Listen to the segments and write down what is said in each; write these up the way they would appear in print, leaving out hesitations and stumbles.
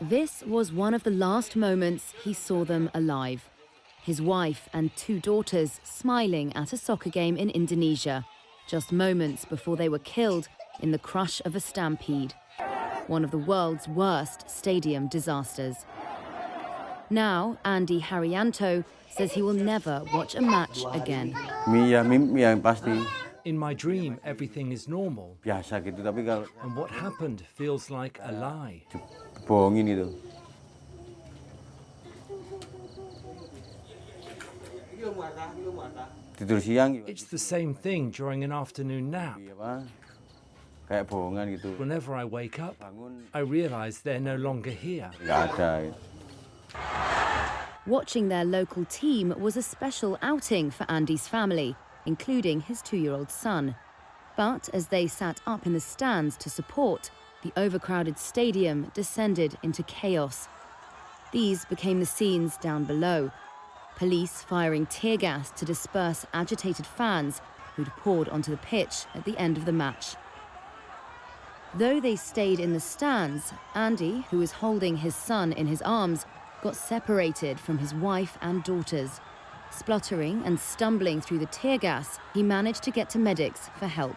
This was one of the last moments he saw them alive. His wife and 2 daughters smiling at a soccer game in Indonesia, just moments before they were killed in the crush of a stampede, one of the world's worst stadium disasters. Now, Andi Hariyanto says he will never watch a match again. In my dream, everything is normal, and what happened feels like a lie. It's the same thing during an afternoon nap. Whenever I wake up, I realize they're no longer here. Watching their local team was a special outing for Andi's family, including his 2-year-old son. But as they sat up in the stands to support, the overcrowded stadium descended into chaos. These became the scenes down below. Police firing tear gas to disperse agitated fans who'd poured onto the pitch at the end of the match. Though they stayed in the stands, Andi, who was holding his son in his arms, got separated from his wife and daughters. Spluttering and stumbling through the tear gas, he managed to get to medics for help.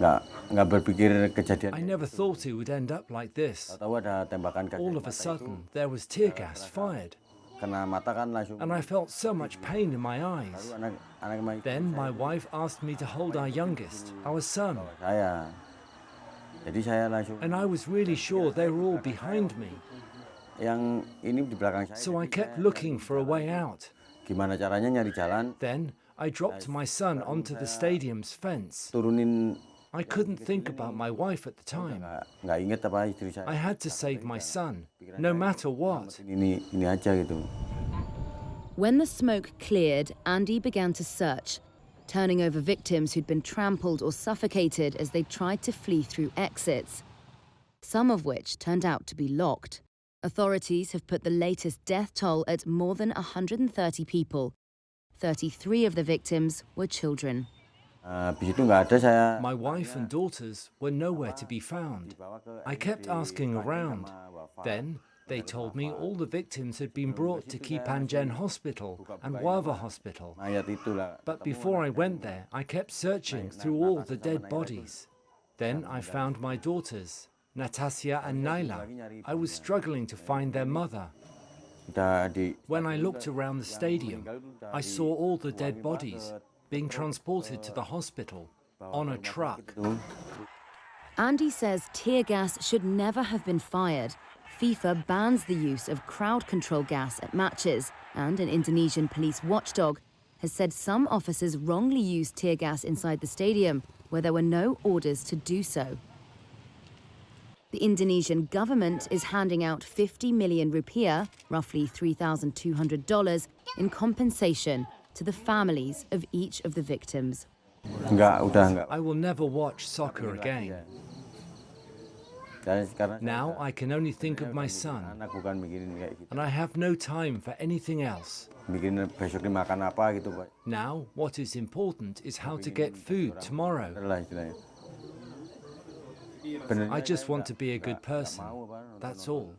I never thought it would end up like this. All of a sudden, there was tear gas fired, and I felt so much pain in my eyes. Then my wife asked me to hold our youngest, our son. And I was really sure they were all behind me. So I kept looking for a way out. Then I dropped my son onto the stadium's fence. I couldn't think about my wife at the time. I had to save my son, no matter what. When the smoke cleared, Andi began to search, turning over victims who'd been trampled or suffocated as they tried to flee through exits, some of which turned out to be locked. Authorities have put the latest death toll at more than 130 people. 33 of the victims were children. My wife and daughters were nowhere to be found. I kept asking around. Then they told me all the victims had been brought to Kipanjen Hospital and Wawa Hospital. But before I went there, I kept searching through all the dead bodies. Then I found my daughters, Natasha and Naila. I was struggling to find their mother. When I looked around the stadium, I saw all the dead bodies being transported to the hospital on a truck. Andi says tear gas should never have been fired. FIFA bans the use of crowd control gas at matches, and an Indonesian police watchdog has said some officers wrongly used tear gas inside the stadium where there were no orders to do so. The Indonesian government is handing out 50 million rupiah, roughly $3,200, in compensation to the families of each of the victims. I will never watch soccer again. Now I can only think of my son, and I have no time for anything else. Now what is important is how to get food tomorrow. I just want to be a good person, that's all.